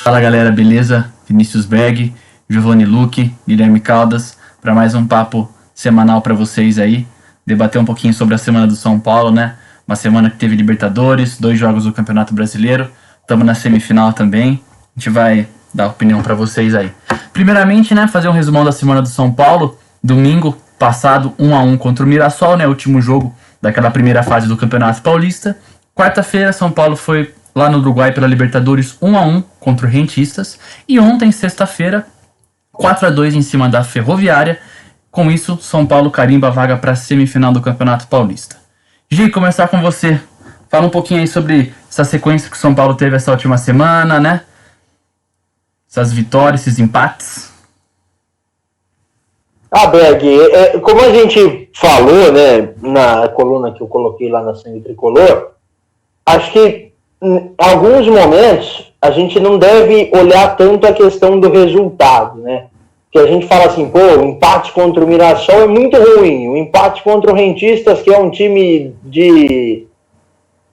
Fala galera, beleza? Vinícius Berg, Giovanni Luque, Guilherme Caldas, para mais um papo semanal para vocês aí, debater um pouquinho sobre a semana do São Paulo, né? Uma semana que teve Libertadores, 2 jogos do Campeonato Brasileiro, estamos na semifinal também, a gente vai dar opinião para vocês aí. Primeiramente, né, fazer um resumão da semana do São Paulo, domingo passado 1-1 contra o Mirassol, né, último jogo daquela primeira fase do Campeonato Paulista. Quarta-feira, São Paulo foi lá no Uruguai pela Libertadores 1-1 contra o Rentistas. E ontem, sexta-feira, 4-2 em cima da Ferroviária. Com isso, São Paulo carimba a vaga para a semifinal do Campeonato Paulista. Gi, começar com você. Fala um pouquinho aí sobre essa sequência que o São Paulo teve essa última semana, né? Essas vitórias, esses empates. Berg, como a gente falou, né, na coluna que eu coloquei lá na Sangue Tricolor, acho que em alguns momentos a gente não deve olhar tanto a questão do resultado, né? Que a gente fala assim, o empate contra o Mirassol é muito ruim, o empate contra o Rentistas, que é um time de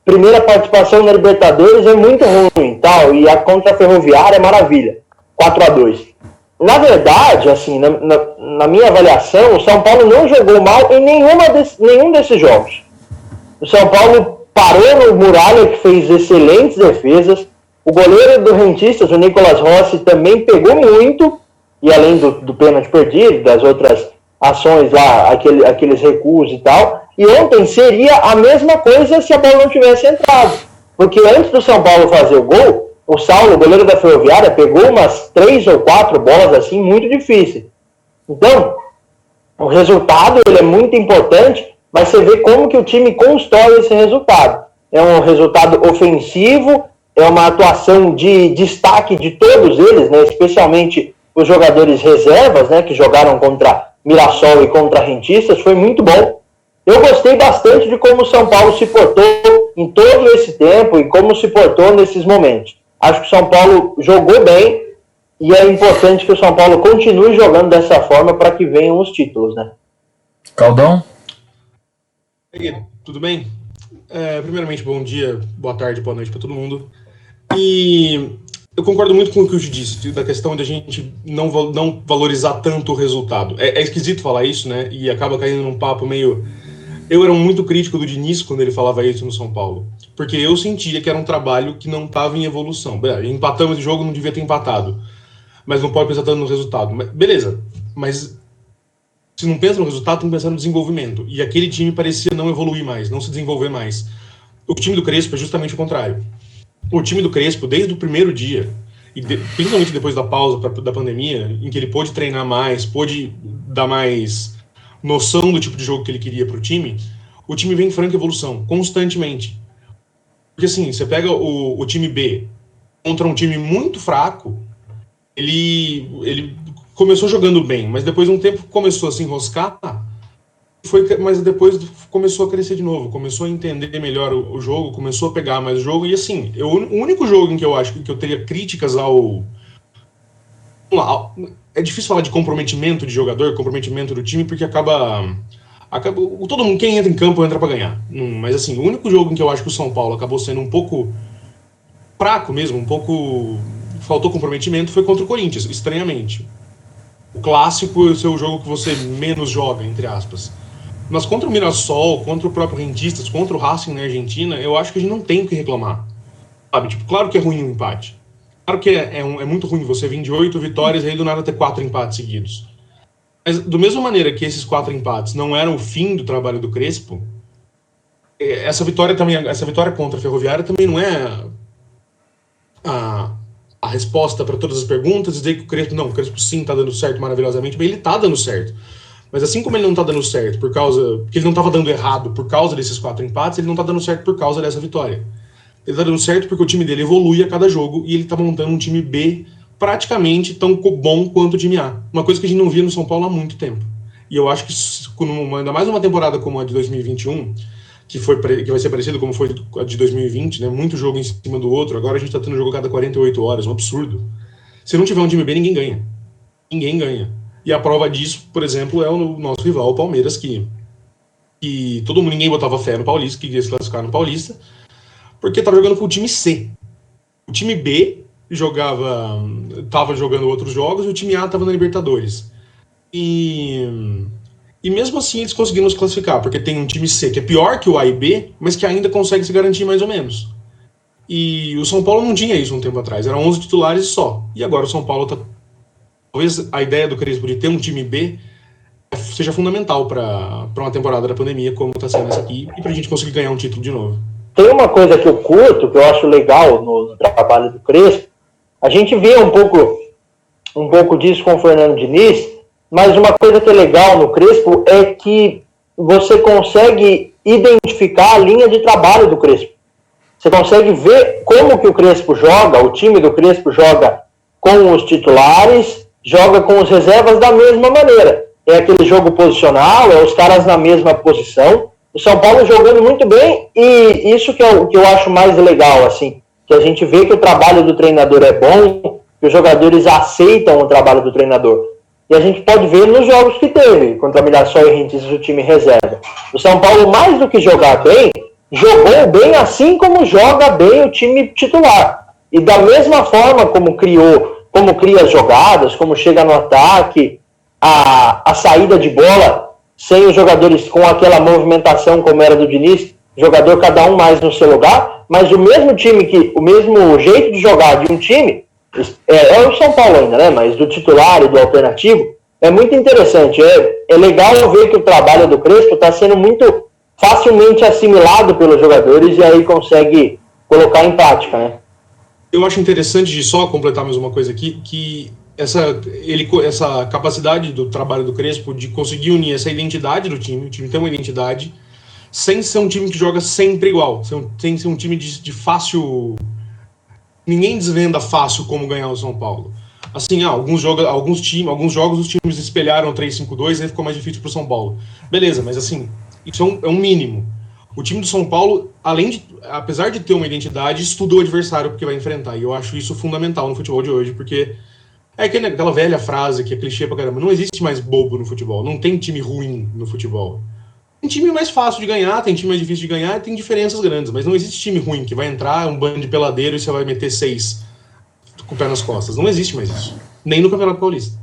primeira participação na Libertadores, é muito ruim, tal, e a contra a Ferroviária é maravilha, 4-2. Na verdade, assim, na minha avaliação, o São Paulo não jogou mal em nenhum desses jogos. O São Paulo parou no Muralha, que fez excelentes defesas. O goleiro do Rentistas, o Nicolas Rossi, também pegou muito. E além do pênalti perdido, das outras ações lá, aqueles recuos e tal. E ontem seria a mesma coisa se a bola não tivesse entrado. Porque antes do São Paulo fazer o gol, o Saulo, o goleiro da Ferroviária, pegou umas 3 ou 4 bolas assim muito difíceis. Então, o resultado ele é muito importante, mas você vê como que o time constrói esse resultado. É um resultado ofensivo, é uma atuação de destaque de todos eles, né, especialmente os jogadores reservas, né, que jogaram contra Mirassol e contra Rentistas, foi muito bom. Eu gostei bastante de como o São Paulo se portou em todo esse tempo e como se portou nesses momentos. Acho que o São Paulo jogou bem e é importante que o São Paulo continue jogando dessa forma para que venham os títulos, né? Caldão? E aí, tudo bem? Primeiramente, bom dia, boa tarde, boa noite para todo mundo. E eu concordo muito com o que o Gil disse, da questão de a gente não valorizar tanto o resultado. É esquisito falar isso, né? E acaba caindo num papo meio... Eu era muito crítico do Diniz quando ele falava isso no São Paulo. Porque eu sentia que era um trabalho que não estava em evolução. Empatamos o jogo, não devia ter empatado. Mas não pode pensar tanto no resultado. Beleza, mas se não pensa no resultado, tem que pensar no desenvolvimento. E aquele time parecia não evoluir mais, não se desenvolver mais. O time do Crespo é justamente o contrário. O time do Crespo, desde o primeiro dia, e principalmente depois da pausa da pandemia, em que ele pôde treinar mais, pôde dar mais noção do tipo de jogo que ele queria para o time vem em franca evolução, constantemente. Porque assim, você pega o time B contra um time muito fraco, ele começou jogando bem, mas depois de um tempo começou a se enroscar, mas depois começou a crescer de novo, começou a entender melhor o jogo, começou a pegar mais o jogo, e assim, o único jogo em que eu acho que eu teria críticas é difícil falar de comprometimento de jogador, comprometimento do time, porque acaba todo mundo, quem entra em campo entra para ganhar. Mas assim, o único jogo em que eu acho que o São Paulo acabou sendo um pouco fraco mesmo, um pouco faltou comprometimento, foi contra o Corinthians, estranhamente. O clássico é o seu jogo que você menos joga, entre aspas. Mas contra o Mirassol, contra o próprio Rentistas, contra o Racing na Argentina, eu acho que a gente não tem o que reclamar. Sabe? Tipo, claro que é ruim o empate. Claro que é muito ruim você vir de 8 vitórias e aí do nada ter 4 empates seguidos. Mas, da mesma maneira que esses 4 empates não eram o fim do trabalho do Crespo, essa vitória contra a Ferroviária também não é a resposta para todas as perguntas, dizer que o Crespo sim está dando certo maravilhosamente, bem, ele está dando certo. Mas assim como ele não está dando certo porque ele não estava dando errado por causa desses 4 empates, ele não está dando certo por causa dessa vitória. Ele está dando certo porque o time dele evolui a cada jogo e ele está montando um time B praticamente tão bom quanto o time A. Uma coisa que a gente não via no São Paulo há muito tempo. E eu acho que, ainda mais uma temporada como a de 2021, que vai ser parecido como foi a de 2020, né? Muito jogo em cima do outro. Agora a gente está tendo jogo a cada 48 horas, um absurdo. Se não tiver um time B, ninguém ganha. Ninguém ganha. E a prova disso, por exemplo, é o nosso rival, o Palmeiras, que ninguém botava fé no Paulista, que ia se classificar no Paulista, porque estava jogando com o time C. O time B tava jogando outros jogos e o time A tava na Libertadores. E mesmo assim eles conseguiram se classificar, porque tem um time C que é pior que o A e B, mas que ainda consegue se garantir mais ou menos. E o São Paulo não tinha isso um tempo atrás, eram 11 titulares só. E agora o São Paulo tá... Talvez a ideia do Crespo de ter um time B seja fundamental para uma temporada da pandemia, como está sendo essa aqui, e para a gente conseguir ganhar um título de novo. Tem uma coisa que eu curto, que eu acho legal no trabalho do Crespo. A gente vê um pouco disso com o Fernando Diniz, mas uma coisa que é legal no Crespo é que você consegue identificar a linha de trabalho do Crespo. Você consegue ver como que o Crespo joga, o time do Crespo joga com os titulares, joga com os reservas da mesma maneira. É aquele jogo posicional, é os caras na mesma posição. O São Paulo jogando muito bem, e isso que eu acho mais legal, assim, que a gente vê que o trabalho do treinador é bom, que os jogadores aceitam o trabalho do treinador. E a gente pode ver nos jogos que teve, contra a Mirassol e Rentistas, o time reserva. O São Paulo, mais do que jogar bem, jogou bem assim joga bem o time titular. E da mesma forma como cria as jogadas, como chega no ataque, a saída de bola, sem os jogadores com aquela movimentação como era do Diniz, jogador cada um mais no seu lugar, mas o mesmo jeito de jogar de um time, é o São Paulo ainda, né? Mas do titular e do alternativo, é muito interessante. É legal ver que o trabalho do Crespo está sendo muito facilmente assimilado pelos jogadores e aí consegue colocar em prática, né? Eu acho interessante, de só completar mais uma coisa aqui, que essa capacidade do trabalho do Crespo de conseguir unir essa identidade do time, o time tem uma identidade, sem ser um time que joga sempre igual, sem ser um time de fácil... Ninguém desvenda fácil como ganhar o São Paulo. Assim, alguns jogos os times espelharam 3-5-2 e aí ficou mais difícil pro São Paulo. Beleza, mas assim, isso é um mínimo. O time do São Paulo, apesar de ter uma identidade, estuda o adversário porque vai enfrentar. E eu acho isso fundamental no futebol de hoje, porque é aquela velha frase que é clichê pra caramba. Não existe mais bobo no futebol. Não tem time ruim no futebol. Tem time mais fácil de ganhar, tem time mais difícil de ganhar, tem diferenças grandes. Mas não existe time ruim que vai entrar, um bando de peladeiro e você vai meter 6 com o pé nas costas. Não existe mais isso. Nem no Campeonato Paulista.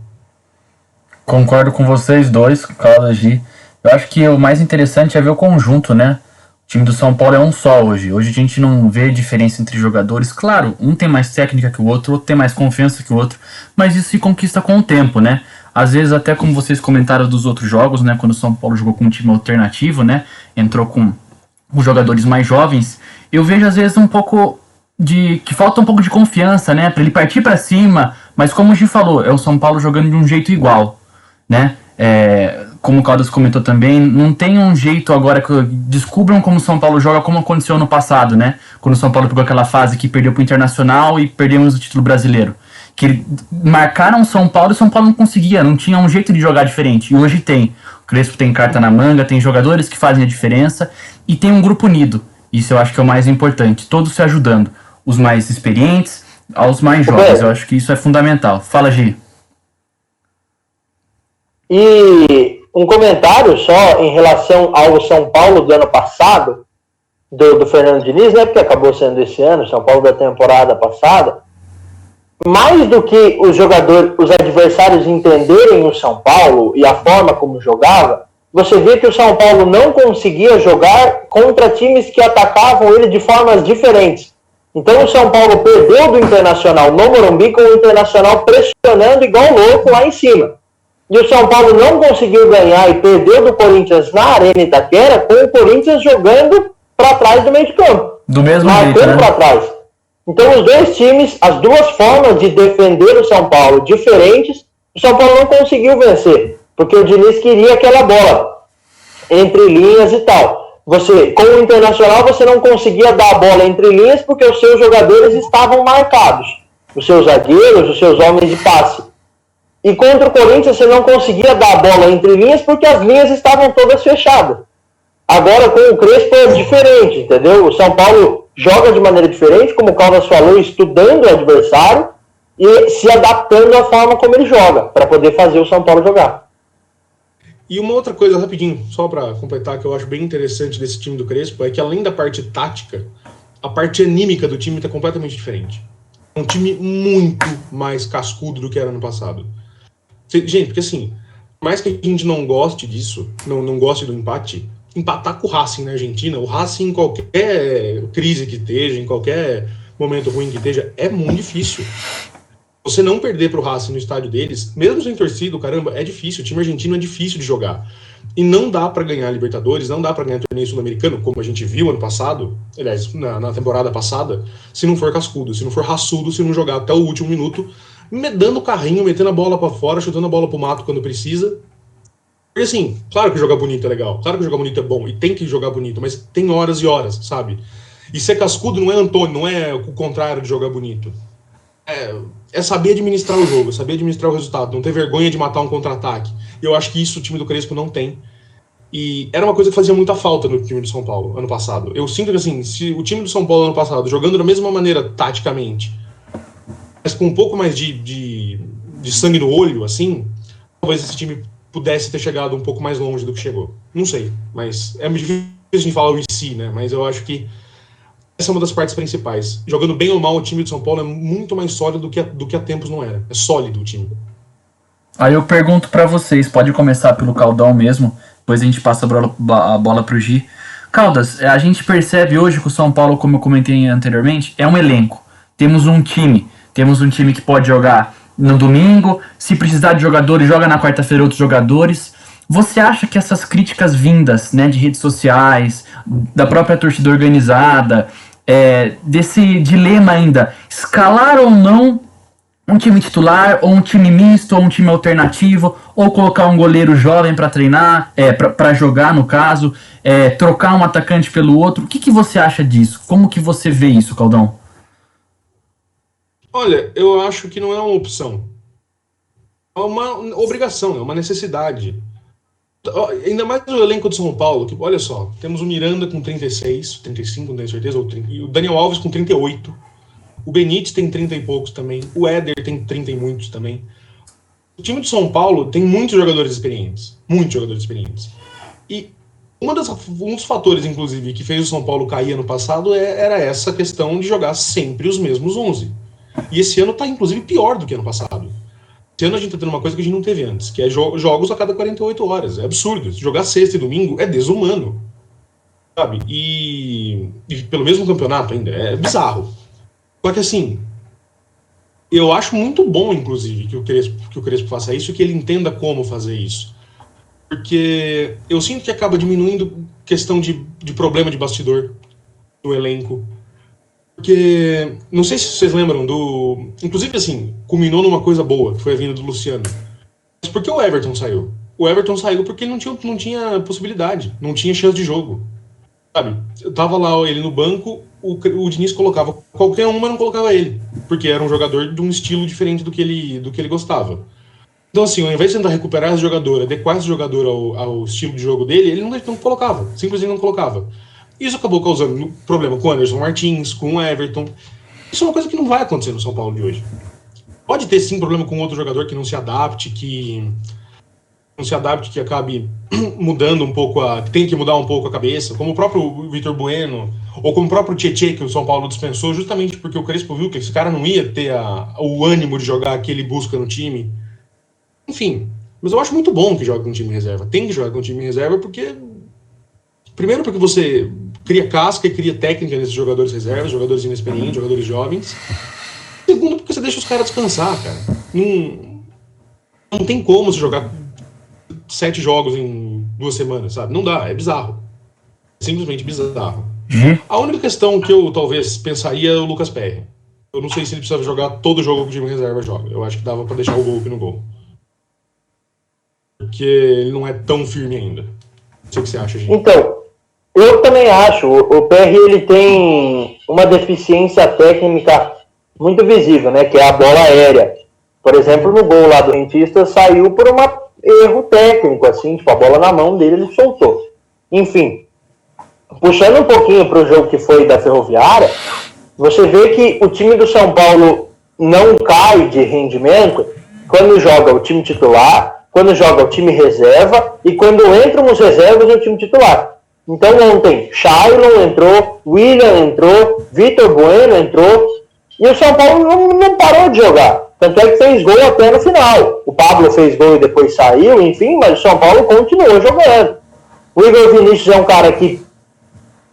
Concordo com vocês dois, Carlos G. Eu acho que o mais interessante é ver o conjunto, né? O time do São Paulo é um só hoje. Hoje a gente não vê diferença entre jogadores. Claro, um tem mais técnica que o outro tem mais confiança que o outro, mas isso se conquista com o tempo, né? Às vezes, até como vocês comentaram dos outros jogos, né? Quando o São Paulo jogou com um time alternativo, né? Entrou com os jogadores mais jovens. Eu vejo, às vezes, que falta um pouco de confiança, né? Pra ele partir pra cima. Mas como o Gi falou, é o São Paulo jogando de um jeito igual, né? Como o Caldas comentou também, não tem um jeito agora que descubram como o São Paulo joga, como aconteceu no passado, né? Quando o São Paulo pegou aquela fase que perdeu pro Internacional e perdemos o título brasileiro. Que marcaram o São Paulo e o São Paulo não conseguia, não tinha um jeito de jogar diferente. E hoje tem. O Crespo tem carta na manga, tem jogadores que fazem a diferença e tem um grupo unido. Isso eu acho que é o mais importante, todos se ajudando. Os mais experientes aos mais jovens, eu acho que isso é fundamental. Fala, Gi. E um comentário só em relação ao São Paulo do ano passado, do Fernando Diniz, né? Porque acabou sendo esse ano, São Paulo da temporada passada. Mais do que os adversários entenderem o São Paulo e a forma como jogava, você vê que o São Paulo não conseguia jogar contra times que atacavam ele de formas diferentes. Então o São Paulo perdeu do Internacional no Morumbi, com o Internacional pressionando igual louco lá em cima. E o São Paulo não conseguiu ganhar e perdeu do Corinthians na Arena Itaquera, com o Corinthians jogando para trás do meio de campo. Do mesmo jeito, né? Para trás. Então os dois times, as duas formas de defender o São Paulo diferentes, o São Paulo não conseguiu vencer, porque o Diniz queria aquela bola entre linhas e tal. Com o Internacional você não conseguia dar a bola entre linhas porque os seus jogadores estavam marcados, os seus zagueiros, os seus homens de passe. E contra o Corinthians você não conseguia dar a bola entre linhas porque as linhas estavam todas fechadas. Agora com o Crespo é diferente, entendeu? O São Paulo joga de maneira diferente, como o Caldas falou, estudando o adversário e se adaptando à forma como ele joga, para poder fazer o São Paulo jogar. E uma outra coisa, rapidinho, só para completar, que eu acho bem interessante desse time do Crespo, é que além da parte tática, a parte anímica do time está completamente diferente. É um time muito mais cascudo do que era no passado. Gente, porque assim, por mais que a gente não goste disso, não goste do empate, empatar com o Racing na Argentina, o Racing em qualquer crise que esteja, em qualquer momento ruim que esteja, é muito difícil. Você não perder pro Racing no estádio deles, mesmo sem torcida, caramba, é difícil. O time argentino é difícil de jogar. E não dá pra ganhar Libertadores, não dá pra ganhar torneio sul-americano, como a gente viu ano passado, aliás, na temporada passada, se não for cascudo, se não for raçudo, se não jogar até o último minuto, dando o carrinho, metendo a bola pra fora, chutando a bola pro mato quando precisa. Porque assim, claro que jogar bonito é legal, claro que jogar bonito é bom, e tem que jogar bonito, mas tem horas e horas, sabe? E ser cascudo não é Antônio, não é o contrário de jogar bonito. É saber administrar o jogo, saber administrar o resultado, não ter vergonha de matar um contra-ataque. E eu acho que isso o time do Crespo não tem. E era uma coisa que fazia muita falta no time do São Paulo ano passado. Eu sinto que assim, se o time do São Paulo ano passado, jogando da mesma maneira taticamente, mas com um pouco mais de sangue no olho, assim, talvez esse time pudesse ter chegado um pouco mais longe do que chegou. Não sei, mas é muito difícil de falar o si, né? Mas eu acho que essa é uma das partes principais. Jogando bem ou mal, o time de São Paulo é muito mais sólido do que há tempos não era. É sólido o time. Aí eu pergunto pra vocês, pode começar pelo Caldão mesmo, depois a gente passa a bola pro Gi. Caldas, a gente percebe hoje que o São Paulo, como eu comentei anteriormente, é um elenco. Temos um time que pode jogar no domingo, se precisar de jogadores, joga na quarta-feira outros jogadores. Você acha que essas críticas vindas, né, de redes sociais, da própria torcida organizada, desse dilema ainda, escalar ou não um time titular, ou um time misto, ou um time alternativo, ou colocar um goleiro jovem para treinar, para jogar no caso, trocar um atacante pelo outro, o que você acha disso? Como que você vê isso, Caldão? Olha, eu acho que não é uma opção. É uma obrigação, é uma necessidade. Ainda mais no elenco de São Paulo, que, olha só, temos o Miranda com 36, 35, não tenho certeza, ou 30, e o Daniel Alves com 38. O Benítez tem 30 e poucos também. O Éder tem 30 e muitos também. O time de São Paulo tem muitos jogadores experientes. Muitos jogadores experientes. E um dos fatores, inclusive, que fez o São Paulo cair ano passado era essa questão de jogar sempre os mesmos 11. E esse ano tá, inclusive, pior do que ano passado. Esse ano a gente tá tendo uma coisa que a gente não teve antes, que é jogos a cada 48 horas. É absurdo. Jogar sexta e domingo é desumano. Sabe? E pelo mesmo campeonato ainda. É bizarro. Só que assim, eu acho muito bom, inclusive, que o Crespo faça isso e que ele entenda como fazer isso. Porque eu sinto que acaba diminuindo questão de problema de bastidor no elenco. Porque, não sei se vocês lembram inclusive assim, culminou numa coisa boa, que foi a vinda do Luciano. Mas por que o Everton saiu? O Everton saiu porque ele não tinha possibilidade, não tinha chance de jogo. Sabe, eu tava lá ele no banco, o Diniz colocava qualquer um, mas não colocava ele, porque era um jogador de um estilo diferente do que ele gostava. Então assim, ao invés de tentar recuperar esse jogador, adequar esse jogador ao estilo de jogo dele, ele não colocava, simplesmente não colocava. Isso acabou causando problema com o Anderson Martins, com o Everton. Isso é uma coisa que não vai acontecer no São Paulo de hoje. Pode ter sim problema com outro jogador que não se adapte, que acabe mudando um pouco, que tem que mudar um pouco a cabeça, como o próprio Vitor Bueno, ou como o próprio Tietê, que o São Paulo dispensou, justamente porque o Crespo viu que esse cara não ia ter o ânimo de jogar que ele busca no time. Enfim, mas eu acho muito bom que jogue com time reserva. Tem que jogar com time reserva porque... Primeiro porque você cria casca e cria técnica nesses jogadores reservas, jogadores inexperientes, jogadores jovens. Segundo porque você deixa os caras descansar, cara. Não tem como você jogar 7 jogos em 2 semanas, sabe? Não dá, é bizarro. É simplesmente bizarro. A única questão que eu talvez pensaria é o Lucas Perry. Eu não sei se ele precisa jogar todo jogo que o time reserva joga. Eu acho que dava pra deixar o Volpe no gol. Porque ele não é tão firme ainda. Não sei o que você acha, gente. Então, eu também acho. O PR ele tem uma deficiência técnica muito visível, né? Que é a bola aérea. Por exemplo, no gol lá do Rentista saiu por um erro técnico, assim, tipo, a bola na mão dele, ele soltou. Enfim, puxando um pouquinho para o jogo que foi da Ferroviária, você vê que o time do São Paulo não cai de rendimento quando joga o time titular, quando joga o time reserva e quando entram os reservas no time titular. Então ontem, Shailon entrou, William entrou, Vitor Bueno entrou, E o São Paulo não parou de jogar. Tanto é que fez gol até no final. O Pablo fez gol e depois saiu, enfim, mas o São Paulo continuou jogando. O Igor Vinícius é um cara que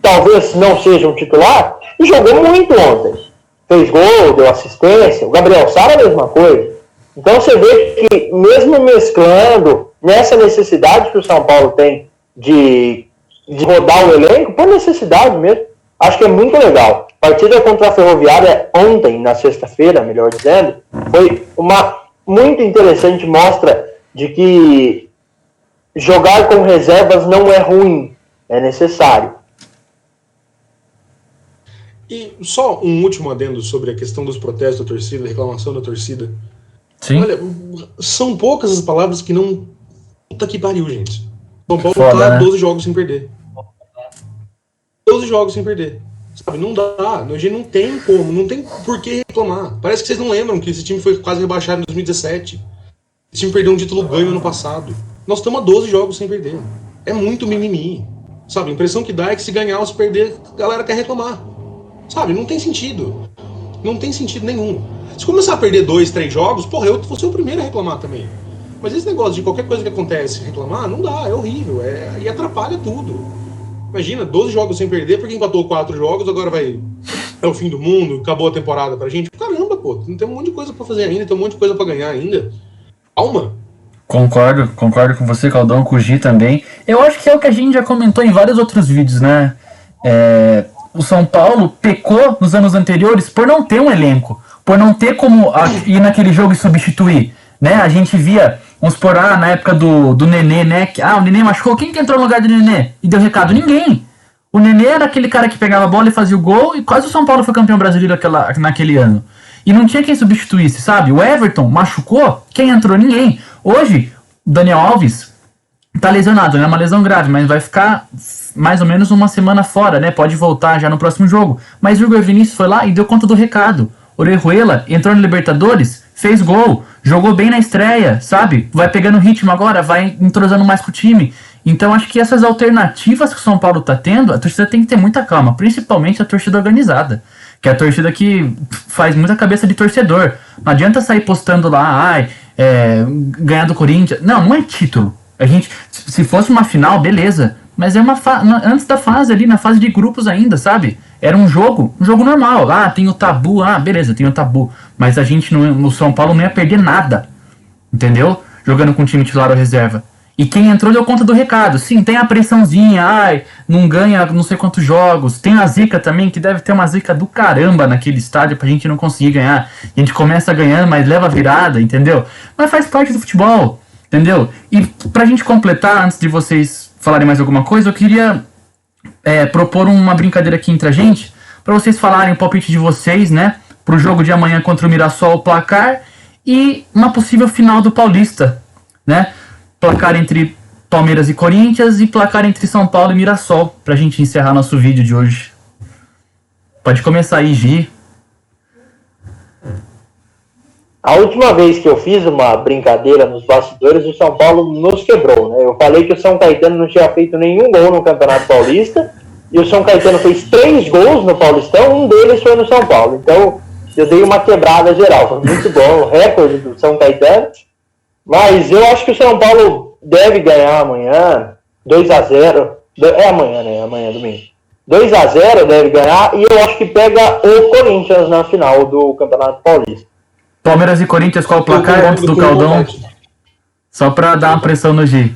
talvez não seja um titular e jogou muito ontem. Fez gol, deu assistência. O Gabriel Sara a mesma coisa. Então você vê que mesmo mesclando nessa necessidade que o São Paulo tem de rodar o elenco, por necessidade mesmo, acho que é muito legal. A partida contra a Ferroviária ontem, na sexta-feira, melhor dizendo, foi uma muito interessante mostra de que jogar com reservas não é ruim, é necessário. E só um último adendo sobre a questão dos protestos da torcida, da reclamação da torcida. Sim. Olha, são poucas as palavras que não... Puta que pariu, gente. São Paulo Foda, tá né? 12 jogos sem perder. 12 jogos sem perder. Sabe, não dá. A gente não tem como, não tem por que reclamar. Parece que vocês não lembram que esse time foi quase rebaixado em 2017. Esse time perdeu um título ganho ano passado. Nós estamos a 12 jogos sem perder. É muito mimimi. Sabe, a impressão que dá é que se ganhar ou se perder, a galera quer reclamar. Sabe, não tem sentido. Não tem sentido nenhum. Se começar a perder 2, 3 jogos, porra, eu vou ser o primeiro a reclamar também. Mas esse negócio de qualquer coisa que acontece reclamar, não dá, é horrível. E atrapalha tudo. Imagina, 12 jogos sem perder, porque empatou 4 jogos, agora é o fim do mundo, acabou a temporada pra gente. Caramba, pô, tem um monte de coisa pra fazer ainda, tem um monte de coisa pra ganhar ainda. Calma. Concordo com você, Caldão, com o Gi também. Eu acho que é o que a gente já comentou em vários outros vídeos, né? O São Paulo pecou nos anos anteriores por não ter um elenco, por não ter como ir naquele jogo e substituir, né? A gente via, vamos supor, na época do Nenê, né? O Nenê machucou, quem que entrou no lugar do Nenê? E deu recado? Ninguém. O Nenê era aquele cara que pegava a bola e fazia o gol, e quase o São Paulo foi campeão brasileiro naquele ano. E não tinha quem substituísse, sabe? O Everton machucou, quem entrou? Ninguém. Hoje, o Daniel Alves tá lesionado, né? É uma lesão grave, mas vai ficar mais ou menos uma semana fora, né? Pode voltar já no próximo jogo. Mas o Igor Vinícius foi lá e deu conta do recado. Orejuela entrou no Libertadores, fez gol, jogou bem na estreia, sabe? Vai pegando ritmo agora, vai entrosando mais com o time. Então acho que essas alternativas que o São Paulo tá tendo, a torcida tem que ter muita calma, principalmente a torcida organizada, que é a torcida que faz muita cabeça de torcedor. Não adianta sair postando lá, ganhar do Corinthians. Não é título. A gente, se fosse uma final, beleza. Mas é antes da fase ali, na fase de grupos ainda, sabe? Era um jogo normal. Tem o tabu, beleza, tem o tabu. Mas a gente no São Paulo não ia perder nada, entendeu? Jogando com o time titular ou reserva. E quem entrou deu conta do recado. Sim, tem a pressãozinha, não ganha não sei quantos jogos. Tem a zica também, que deve ter uma zica do caramba naquele estádio pra gente não conseguir ganhar. A gente começa ganhando, mas leva virada, entendeu? Mas faz parte do futebol, entendeu? E pra gente completar, antes de vocês falarem mais alguma coisa, eu queria propor uma brincadeira aqui entre a gente, pra vocês falarem o palpite de vocês, né? Pro jogo de amanhã contra o Mirassol, o placar, e uma possível final do Paulista, né? Placar entre Palmeiras e Corinthians e placar entre São Paulo e Mirassol, pra gente encerrar nosso vídeo de hoje. Pode começar aí, Gi. A última vez que eu fiz uma brincadeira nos bastidores, o São Paulo nos quebrou, né? Eu falei que o São Caetano não tinha feito nenhum gol no Campeonato Paulista, e o São Caetano fez 3 gols no Paulistão, um deles foi no São Paulo. Então, eu dei uma quebrada geral. Foi muito bom, o recorde do São Caetano. Mas eu acho que o São Paulo deve ganhar amanhã, 2-0. É amanhã, né? Amanhã, domingo. 2-0 deve ganhar, e eu acho que pega o Corinthians na final do Campeonato Paulista. Palmeiras e Corinthians, qual o placar antes do Caldão? Só pra dar uma pressão no G.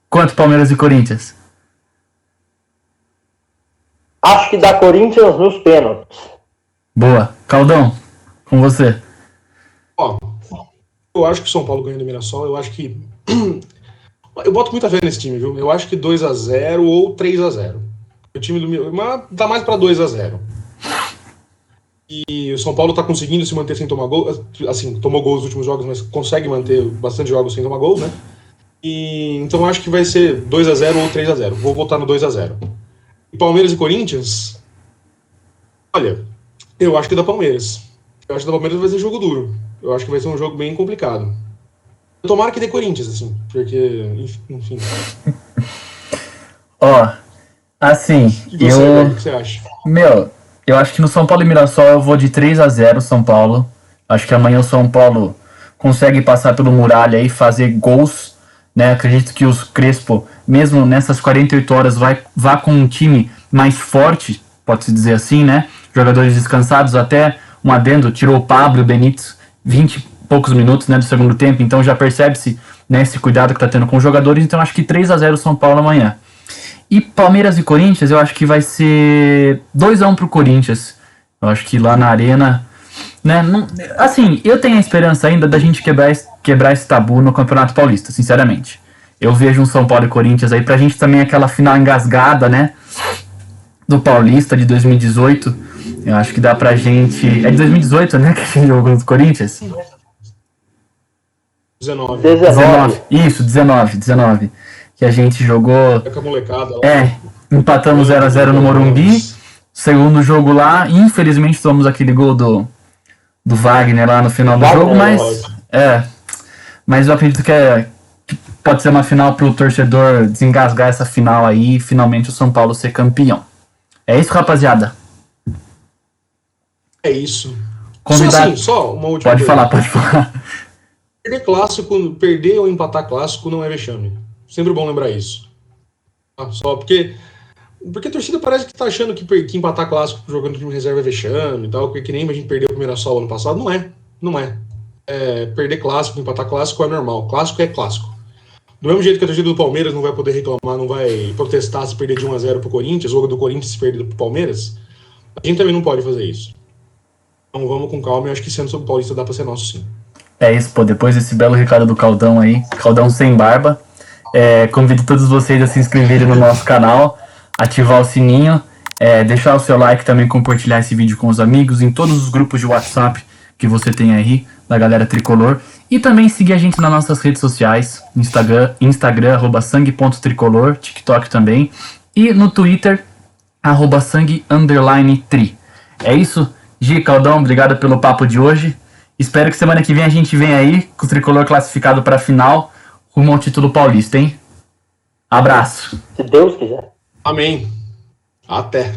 Quanto Palmeiras e Corinthians? Acho que dá Corinthians nos pênaltis. Boa. Caldão, com você. Eu acho que o São Paulo ganha do Mirassol. Eu acho que... eu boto muita fé nesse time, viu? Eu acho que 2-0 ou 3-0. O time do Mirassol dá mais pra 2-0. E o São Paulo tá conseguindo se manter sem tomar gol. Assim, tomou gol nos últimos jogos, mas consegue manter bastante jogos sem tomar gol, né? Então eu acho que vai ser 2-0 ou 3-0. Vou votar no 2-0. E Palmeiras e Corinthians? Olha, eu acho que dá Palmeiras. Eu acho que da Palmeiras vai ser jogo duro. Eu acho que vai ser um jogo bem complicado. Tomara que dê Corinthians, assim, porque, enfim. Assim, E você, o que você acha? Eu acho que no São Paulo e Mirassol eu vou de 3-0 São Paulo. Acho que amanhã o São Paulo consegue passar pelo Muralha e fazer gols, né? Acredito que os Crespo, mesmo nessas 48 horas, vá com um time mais forte, pode-se dizer assim, né? Jogadores descansados, até um adendo, tirou o Pablo Benítez 20 e poucos minutos, né, do segundo tempo, então já percebe-se, né, esse cuidado que tá tendo com os jogadores, então acho que 3-0 São Paulo amanhã. E Palmeiras e Corinthians, eu acho que vai ser 2-1 pro Corinthians. Eu acho que lá na Arena, né, não, assim, eu tenho a esperança ainda da gente quebrar esse tabu no Campeonato Paulista, sinceramente. Eu vejo um São Paulo e Corinthians aí, pra gente também aquela final engasgada, né, do Paulista de 2018. Eu acho que dá pra gente... É de 2018, né, que a gente jogou contra o Corinthians? 19. Isso, 19. Que a gente jogou... Com a molecada lá. Empatamos 0-0 no Morumbi. Segundo jogo lá, infelizmente tomamos aquele gol do Wagner lá no final do jogo, mas eu acredito que pode ser uma final pro torcedor desengasgar essa final aí e finalmente o São Paulo ser campeão. É isso, rapaziada. É isso. Convidado... Só uma última Pode coisa. falar. Perder ou empatar clássico não é vexame. Sempre bom lembrar isso. Só porque a torcida parece que tá achando que empatar clássico jogando time reserva é vexame e tal, que nem a gente perdeu o Mirassol ano passado. Não é. Perder clássico, empatar clássico é normal. Clássico é clássico. Do mesmo jeito que a torcida do Palmeiras não vai poder reclamar, não vai protestar se perder de 1-0 pro Corinthians, ou do Corinthians se perder pro Palmeiras, a gente também não pode fazer isso. Então vamos com calma, eu acho que sendo sobre o Paulista dá pra ser nosso sim. É isso, pô, depois desse belo recado do Caldão aí, Caldão sem barba, convido todos vocês a se inscreverem no nosso canal, ativar o sininho, deixar o seu like também, compartilhar esse vídeo com os amigos, em todos os grupos de WhatsApp que você tem aí, da galera tricolor, e também seguir a gente nas nossas redes sociais, Instagram @sangue.tricolor, TikTok também, e no Twitter, @sangue_tri. É isso, Gi, Caldão, obrigado pelo papo de hoje. Espero que semana que vem a gente venha aí com o tricolor classificado para a final, rumo ao título paulista, hein? Abraço. Se Deus quiser. Amém. Até.